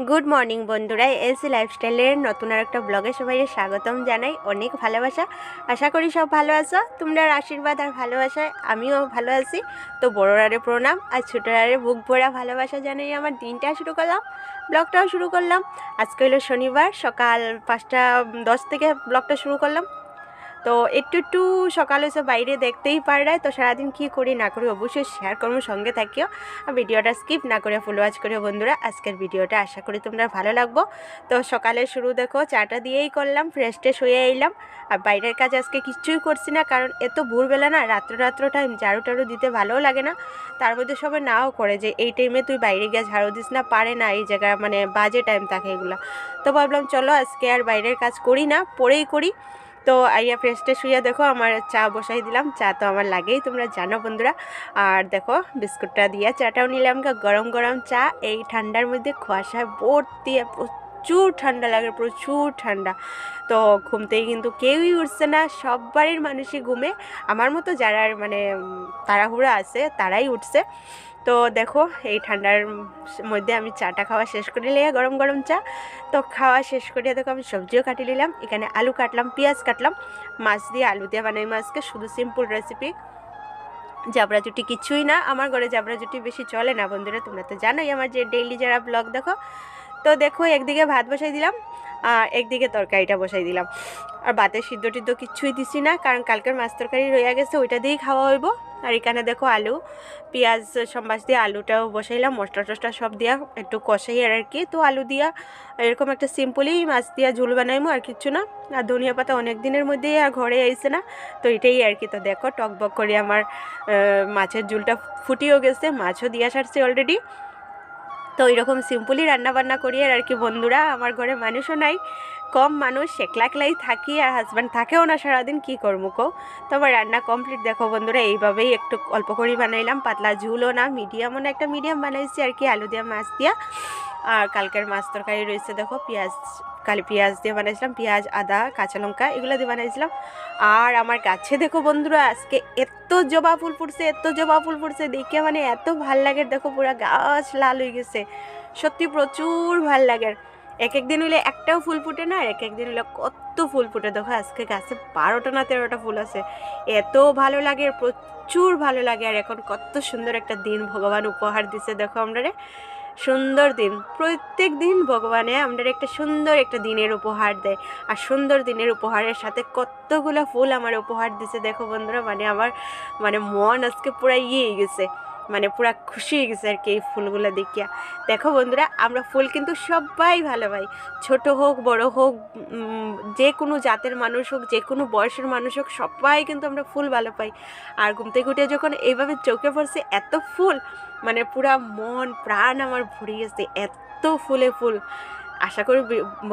Good morning বন্ধুরা, LC লাইফস্টাইলের নতুন আর একটা ব্লগে সবাই স্বাগতম জানাই। অনেক ভালোবাসা, আশা করি সব ভালো আছো। তোমরা আশীর্বাদ আর ভালোবাসায় আমিও ভালো আছি। তো বড়রারে প্রণাম আর ছোটরারে বুক ভরা ভালোবাসা জানাই আমার দিনটা শুরু করলাম, ব্লগটাও শুরু করলাম। আজকে হলো শনিবার, সকাল 5:10 থেকে ব্লগটা শুরু করলাম। তো একটু সকাল হয়েছে, বাইরে দেখতেই পারে। তো সারাদিন কী করি না করি অবশ্যই শেয়ার করবো, সঙ্গে থাকিও। আর ভিডিওটা স্কিপ না করে ফুল ওয়াচ করিও বন্ধুরা। আজকের ভিডিওটা আশা করি তোমরা ভালো লাগবো। তো সকালে শুরু দেখো, চাটা দিয়েই করলাম, ফ্রেশ ট্রেশ হয়ে এলাম। আর বাইরের কাজ আজকে কিছুই করছি না, কারণ এত ভোরবেলা না, রাত্র টাইম ঝাড়ু টাড়ু দিতে ভালোও লাগে না। তার মধ্যে সবাই নাও করে যে এই টাইমে তুই বাইরে গিয়ে ঝাড়ু দিস না, পারে না, এই জায়গায় মানে বাজে টাইম থাকে এগুলো। তো ভাবলাম চলো আজকে আর বাইরের কাজ করি না, পরেই করি। তো আইয়া ফ্রেশ ট্রেশ হইয়া দেখো আমার চা বসাই দিলাম। চা তো আমার লাগেই, তোমরা জানো বন্ধুরা। আর দেখো বিস্কুটটা দিয়ে চাটাও নিলাম, গরম গরম চা। এই ঠান্ডার মধ্যে কুয়াশায় ভর্তি, প্রচুর ঠান্ডা লাগে, প্রচুর ঠান্ডা। তো ঘুমতেই কিন্তু কেউই উঠছে না, সব বাড়ির মানুষই ঘুমে। আমার মতো যারা মানে তাড়াহুড়া আছে তারাই উঠছে। তো দেখো এই ঠান্ডার মধ্যে আমি চাটা খাওয়া শেষ করে নিলাম, গরম গরম চা। তো খাওয়া শেষ করে দেখো আমি সবজিও কাটি নিলাম। এখানে আলু কাটলাম, পেঁয়াজ কাটলাম, মাছ দিয়ে আলু দিয়ে বানাই মাছকে, শুধু সিম্পল রেসিপি। জাবরা জুটি কিছুই না, আমার ঘরে জাবরা জুটি বেশি চলে না বন্ধুরা, তোমরা তো জানোই আমার যে ডেইলি যারা ব্লগ দেখো। তো দেখো একদিকে ভাত বসাই দিলাম আর একদিকে তরকারিটা বসাই দিলাম। আর ভাতের সিদ্ধ টিদ্ধ কিছুই দিছি না, কারণ কালকের মাছ তরকারি রয়ে গেছে, ওইটা দিয়েই খাওয়া হইব। আর এখানে দেখো আলু পেঁয়াজ সম্বাস দিয়ে আলুটাও বসাইলাম, মশলা টসলা সব দিয়া একটু কষাই আর কি। তো আলু দিয়া এরকম একটা সিম্পলি মাছ দিয়া ঝোল বানাইমো, আর কিছু না। আর ধনিয়া পাতা অনেক দিনের মধ্যেই আর ঘরে আইছে না, তো এটাই আর কি। তো দেখো টকবক করে আমার মাছের ঝোলটা ফুটিয়েও গেছে, মাছও দিয়া সারছে অলরেডি। তো এরকম সিম্পলি রান্নাবান্না করি আর কি বন্ধুরা। আমার ঘরে মানুষও নাই, কম মানুষ, একলা একলাই থাকি, আর হাজব্যান্ড থাকেও না সারাদিন, কী করবো কো। তো আমার রান্না কমপ্লিট দেখো বন্ধুরা। এইভাবেই একটু অল্প করে বানাইলাম, পাতলা ঝুলও না, মিডিয়ামও না, একটা মিডিয়াম বানাইছি আর কি, আলু দিয়ে মাছ দিয়া। আর কালকের মাছ তরকারি রয়েছে দেখো, পেঁয়াজ দিয়ে বানাইছিলাম, পেঁয়াজ আদা কাঁচা লঙ্কা এগুলো দিয়ে বানাইছিলাম। আর আমার গাছে দেখো বন্ধুরা আজকে এত জবা ফুল ফুটছে, এত জবা ফুল ফুটছে, দেখে মানে এত ভাল লাগে। দেখো পুরো গাছ লাল হয়ে গেছে, সত্যি প্রচুর ভাল লাগে। এক একদিন হইলে একটাও ফুল ফুটে না, আর এক একদিন হইলে কত ফুল ফুটে। দেখো আজকে গাছে 12টা না 13টা ফুল আছে, এত ভালো লাগে, প্রচুর ভালো লাগে। আর এখন কত সুন্দর একটা দিন ভগবান উপহার দিছে দেখো আমরা, সুন্দর দিন। প্রত্যেক দিন ভগবানে আমরা একটা সুন্দর একটা দিনের উপহার দেয়, আর সুন্দর দিনের উপহারের সাথে কতগুলো ফুল আমার উপহার দিছে দেখো বন্ধুরা। মানে আমার মানে মন আজকে পুরো ইয়ে গেছে, মানে পুরা খুশি হয়ে গেছে আর কি এই ফুলগুলো দেখিয়া। দেখো বন্ধুরা আমরা ফুল কিন্তু সবাই ভালো পাই, ছোট হোক বড় হোক, যে কোনো জাতের মানুষ হোক, যে কোনো বয়সের মানুষ হোক, সবাই কিন্তু আমরা ফুল ভালো পাই। আর ঘুম থেকে উঠে যখন এইভাবে চোখে পড়ছে এত ফুল, মানে পুরা মন প্রাণ আমার ভরে গেছে, এত ফুলে ফুল। আশা করি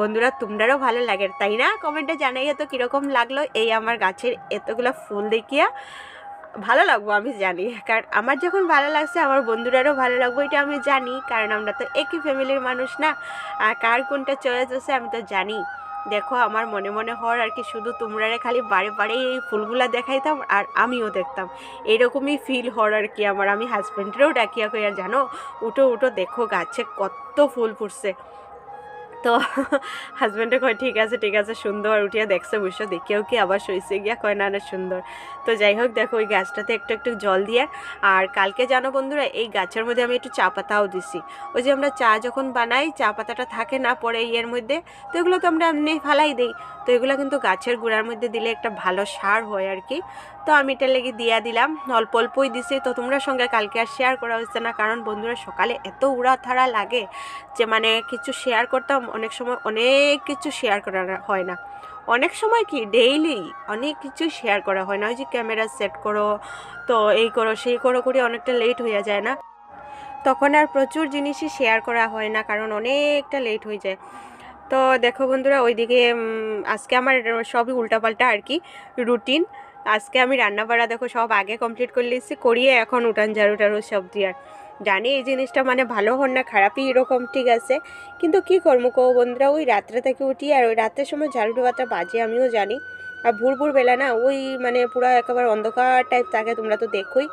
বন্ধুরা তোমরাও ভালো লাগে, তাই না? কমেন্টে জানাইয়া তো কীরকম লাগলো এই আমার গাছের এতগুলো ফুল দেখিয়া। ভালো লাগবো আমি জানি, কারণ আমার যখন ভালো লাগছে আমার বন্ধুরারও ভালো লাগবো, এটা আমি জানি, কারণ আমরা তো একই ফ্যামিলির মানুষ না। আর কার কোনটা চয়েস আছে আমি তো জানি। দেখো আমার মনে মনে হওয়ার আর কি, শুধু তোমরা খালি বারে বারে এই ফুলগুলা দেখাইতাম আর আমিও দেখতাম, এরকমই ফিল হওয়ার আর কি আমার। আমি হাজব্যান্ডেরও ডাকিয়া কইয়া, জানো উঠো উঠো দেখো গাছে কত ফুল ফুটছে। তো হাজব্যান্ডে কয় ঠিক আছে সুন্দর, উঠিয়া দেখছে বসে, দেখিয়াও কি আবার সইছে গিয়া কয় না না সুন্দর। তো যাই হোক দেখো ওই গাছটাতে একটু একটু জল দিয়ে। আর কালকে জানো বন্ধুরা এই গাছের মধ্যে আমি একটু চা পাতাও দিছি। ওই যে আমরা চা যখন বানাই চা পাতাটা থাকে না পরে ইয়ের মধ্যে, তো এগুলো তো আমরা এমনি ফালাই দিই। তো এগুলো কিন্তু গাছের গুঁড়ার মধ্যে দিলে একটা ভালো সার হয় আর কি। তো আমি এটা লেগে দিয়া দিলাম, অল্প অল্পই দিছি। তো তোমরা সঙ্গে কালকে আর শেয়ার করা হচ্ছে না, কারণ বন্ধুরা সকালে এত উড়াথাড়া লাগে যে মানে কিছু শেয়ার করতাম, অনেক সময় অনেক কিছু শেয়ার করা হয় না। অনেক সময় কি ডেইলি অনেক কিছু শেয়ার করা হয় না, ওই যে ক্যামেরা সেট করো, তো এই করো সেই করো করে অনেকটা লেট হয়ে যায় না, তখন আর প্রচুর জিনিসই শেয়ার করা হয় না, কারণ অনেকটা লেট হয়ে যায়। তো দেখো বন্ধুরা ওইদিকে আজকে আমার সবই উল্টাপাল্টা আর কি রুটিন। আজকে আমি রান্না বাড়া দেখো সব আগে কমপ্লিট করে নিয়েছি, করিয়ে এখন উঠান ঝাড়ু টাড়ু সব দিয়ে। জানি এই জিনিসটা মানে ভালো হন না খারাপই এরকম, ঠিক আছে, কিন্তু কি করবো কো বন্ধুরা, ওই রাত্রে থেকে উঠি আর ওই রাতের সময় ঝাড়ু দেওয়াটা বাজে আমিও জানি। আর ভোর বেলা না ওই মানে পুরো একেবারে অন্ধকার টাইপ থাকে, তোমরা তো দেখোই।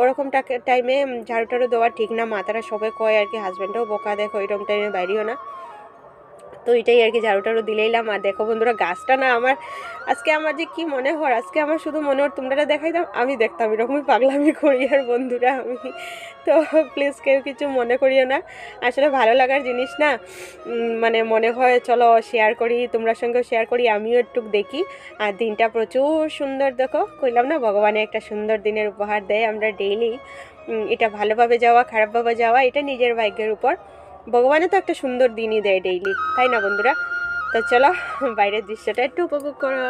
ওরকম টাইমে ঝাড়ু টাড়ু দেওয়া ঠিক না, মাথাটা সবাই কয় আর কি, হাজব্যান্ডও বকা দেখো এরকম টাইমে বাইরেও না। তো এটাই আর কি, ঝাড়ু টাড়ু দিলেইলাম। আর দেখো বন্ধুরা গাছটা না আমার আজকে আমার যে কি মনে হয়, আজকে আমার শুধু মনে হয় তোমরা দেখাইতাম, আমি দেখতাম এরকমই পাগলামি করি। আর বন্ধুরা আমি তো প্লিজ কেউ কিছু মনে করিও না, আসলে ভালো লাগার জিনিস না, মানে মনে হয় চলো শেয়ার করি, তোমরা সঙ্গেও শেয়ার করি, আমিও একটু দেখি। আর দিনটা প্রচুর সুন্দর, দেখো কইলাম না ভগবানের একটা সুন্দর দিনের উপহার দেয় আমরা ডেইলি। এটা ভালোভাবে যাওয়া খারাপভাবে যাওয়া এটা নিজের ভাগ্যের উপর, ভগবানে তো একটা সুন্দর দিনই দেয় ডেইলি, তাই না বন্ধুরা? তো চলো বাইরের দৃশ্যটা একটু উপভোগ করো।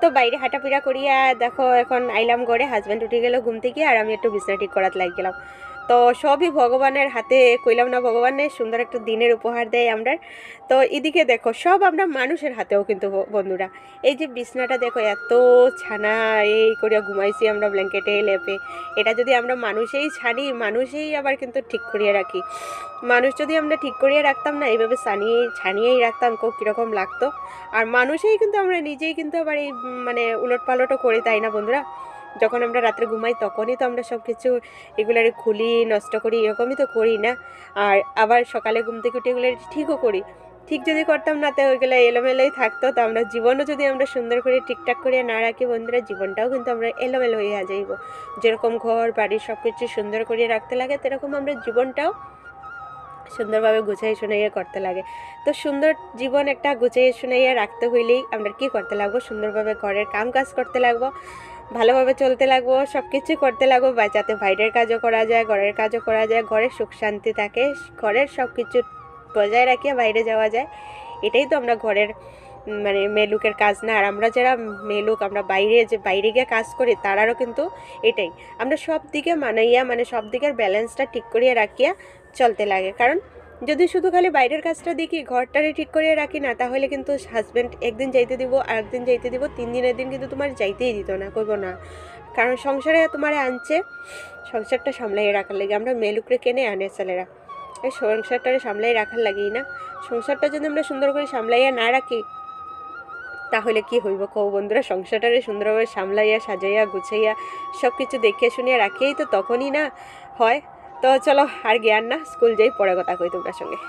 তো বাইরে হাঁটাফিরা করিয়া দেখো এখন আইলাম ঘরে, হাজব্যান্ড উঠে গেল ঘুম থেকে, আর আমি একটু বিছনা ঠিক করাতে লাগ গেলাম। তো সবই ভগবানের হাতে, কইলাম না ভগবানের সুন্দর একটা দিনের উপহার দেয় আমরা। তো এদিকে দেখো সব আমরা মানুষের হাতেও কিন্তু বন্ধুরা, এই যে বিছনাটা দেখো এত ছানা এই করিয়া ঘুমাইছি আমরা ব্ল্যাঙ্কেটে লেপে, এটা যদি আমরা মানুষেই ছাড়ি, মানুষেই আবার কিন্তু ঠিক করিয়ে রাখি। মানুষ যদি আমরা ঠিক করিয়ে রাখতাম না, এইভাবে ছানিয়েই রাখতাম, খুব কীরকম লাগতো। আর মানুষেই কিন্তু আমরা নিজেই কিন্তু আবার এই মানে উলট পালটও করি, তাই না বন্ধুরা? যখন আমরা রাত্রে ঘুমাই তখনই তো আমরা সব কিছু এগুলার খুলি নষ্ট করি, এরকমই তো করি না? আর আবার সকালে ঘুম থেকে উঠে এগুলো ঠিকও করি। ঠিক যদি করতাম না তো ওইগুলো এলোমেলোই থাকতো। তো আমরা জীবনও যদি আমরা সুন্দর করে ঠিকঠাক করে না রাখি বন্ধুরা, জীবনটাও কিন্তু আমরা এলোমেলো হয়ে যাইব। যেরকম ঘর বাড়ি সব কিছু সুন্দর করে রাখতে লাগে, সেরকম আমরা জীবনটাও সুন্দরভাবে গুছিয়ে শুনাইয়ে করতে লাগে। তো সুন্দর জীবন একটা গুছিয়ে শুনাইয়ে রাখতে হইলেই আমরা কী করতে লাগবো, সুন্দরভাবে ঘরের কাম কাজ করতে লাগবো, ভালোভাবে চলতে লাগবো, সব কিছু করতে লাগবো, যাতে বাইরের কাজও করা যায়, ঘরের কাজও করা যায়, ঘরের সুখ শান্তি থাকে, ঘরের সব কিছু বজায় রাখিয়ে বাইরে যাওয়া যায়। এটাই তো আমরা ঘরের মানে মেয়েলুকের কাজ না? আর আমরা যারা মেয়েলুক আমরা বাইরে গিয়ে কাজ করি তারারও কিন্তু এটাই, আমরা সব দিকে মানাইয়া মানে সব দিকের ব্যালেন্সটা ঠিক করিয়া রাখিয়া চলতে লাগে। কারণ যদি শুধু খালি বাইরের কাজটা দেখি, ঘরটারে ঠিক করে রাখি না, তাহলে কিন্তু হাজব্যান্ড একদিন যাইতে দিব, আরেকদিন যাইতে দিব, 3 দিনের দিন কিন্তু তোমার যাইতেই দিত না, করবো না। কারণ সংসারে তোমার আনছে, সংসারটা সামলাইয়ে রাখার লাগে। আমরা মেয়েলুকরে কেনে আনে ছেলেরা, এই সংসারটারে সামলাই রাখার লাগেই না। সংসারটা যদি আমরা সুন্দর করে সামলাইয়া না রাখি তাহলে কি হইব কও বন্ধুরা? সংসারটারে সুন্দরভাবে সামলাইয়া সাজাইয়া গুছাইয়া সব কিছু দেখিয়ে শুনিয়া রাখিয়েই তো তখনই না হয়। তো চলো আর জ্ঞান না, স্কুল যাই, পরে কথা কই তোমার সঙ্গে।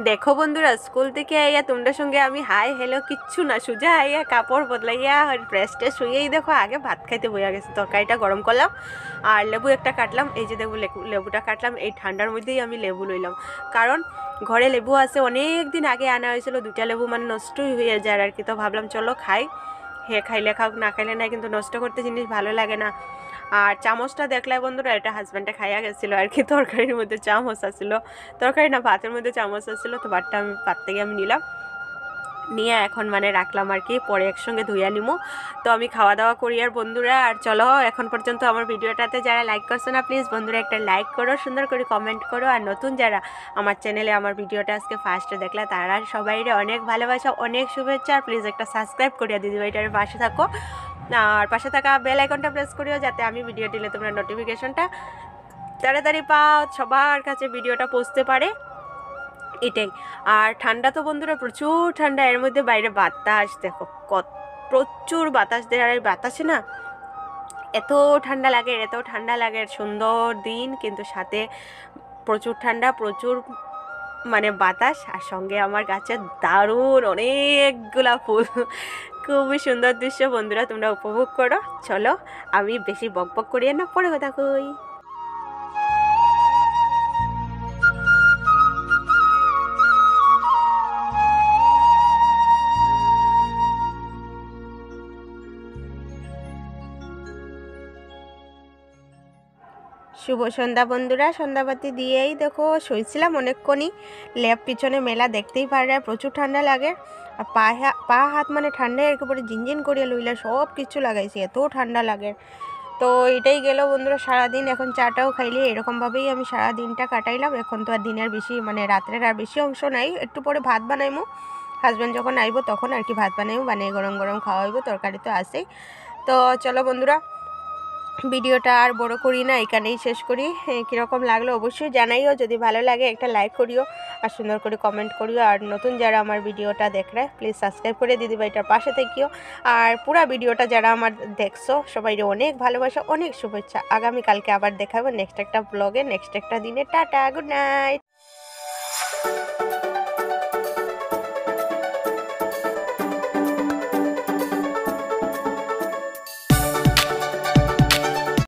দেখো বন্ধুরা, স্কুল থেকে আইয়া তোমরা সঙ্গে আমি হাই হ্যালো কিচ্ছু না, সোজা আইয়া কাপড় বদলাইয়া ফ্রেশ ট্রেশ হইয়াই দেখো আগে ভাত খাইতে বইয়া গেছে। তরকারিটা গরম করলাম আর লেবু একটা কাটলাম, এই যে দেখো লেবুটা কাটলাম, এই ঠান্ডার মধ্যেই আমি লেবু লইলাম। কারণ ঘরে লেবু আছে, অনেক দিন আগে আনা হয়েছিল, 2টা লেবু মানে নষ্টই হয়ে যায় আর কি। তো ভাবলাম চলো খাই, খাইলে খাও, না খাইলে না, কিন্তু নষ্ট করতে জিনিস ভালো লাগে না। আর চামচটা দেখলে বন্ধুরা, এটা হাজব্যান্ডে খাইয়া গেছিলো আর কি, তরকারির মধ্যে চামচ আসছিলো, তরকারি না ভাতের মধ্যে চামচ আসছিলো। তো ভাত থেকে আমি নিলাম, নিয়ে এখন মানে রাখলাম আর কি, পরে একসঙ্গে ধুইয়া নিমো। তো আমি খাওয়া দাওয়া করি আর বন্ধুরা। আর চলো এখন পর্যন্ত আমার ভিডিওটাতে যারা লাইক করছো না, প্লিজ বন্ধুরা একটা লাইক করো, সুন্দর করে কমেন্ট করো। আর নতুন যারা আমার চ্যানেলে আমার ভিডিওটা আজকে ফার্স্টে দেখলে, তারা সবাইরে অনেক ভালোবাসা, অনেক শুভেচ্ছা। আর প্লিজ একটা সাবস্ক্রাইব করিয়া দিদিভাইটার পাশে থাকো, আর পাশে থাকা বেল আইকনটা প্রেস করিও, যাতে আমি ভিডিও দিলে তোমরা নোটিফিকেশনটা তাড়াতাড়ি পাও, সবার কাছে ভিডিওটা পৌঁছতে পারে, এটাই। আর ঠান্ডা তো বন্ধুরা প্রচুর ঠান্ডা, এর মধ্যে বাইরে বাতাস দেখো, প্রচুর বাতাস দেয়। আর এই বাতাসে না এত ঠান্ডা লাগে, সুন্দর দিন, কিন্তু সাথে প্রচুর ঠান্ডা, প্রচুর মানে বাতাস, আর সঙ্গে আমার গাছের দারুণ অনেকগুলা ফুল, খুবই সুন্দর দৃশ্য বন্ধুরা, তোমরা উপভোগ করো। চলো আমি বেশি বকবক করিয়ে না, পরে কথা কই। শুভ সন্ধ্যা বন্ধুরা। সন্ধ্যাবাতি দিয়েই দেখো শুয়েছিলাম অনেকক্ষণই। ল্যাব পিছনে মেলা দেখতেই পারে, প্রচুর ঠান্ডা লাগে। আর পা হাত মানে ঠান্ডায় একেবারে ঝিনঝিন করিয়া লইলা সব কিছু লাগাইছি, এত ঠান্ডা লাগে। তো এটাই গেল বন্ধুরা সারাদিন। এখন চাটাও খাইলে এরকমভাবেই আমি সারা দিনটা কাটাইলাম। এখন তো আর দিনের বেশি মানে রাত্রের আর বেশি অংশ নাই। একটু পরে ভাত বানাইমু, হাজব্যান্ড যখন আইব তখন আর কি ভাত বানাইমু, বানিয়ে গরম গরম খাওয়াইব, তরকারি তো আছেই। তো চলো বন্ধুরা, ভিডিওটা আর বড় করি না, এখানেই শেষ করি। কীরকম লাগলো অবশ্যই জানাইও, যদি ভালো লাগে একটা লাইক করিও আর সুন্দর করে কমেন্ট করিও। আর নতুন যারা আমার ভিডিওটা দেখরে প্লিজ সাবস্ক্রাইব করে দিদিভাইটার পাশে থাকিও। আর পুরো ভিডিওটা যারা আমার দেখছো সবাই অনেক ভালোবাসা, অনেক শুভেচ্ছা। আগামীকালকে আবার দেখাবো নেক্সট একটা ব্লগে, নেক্সট একটা দিনে। Tata, good night.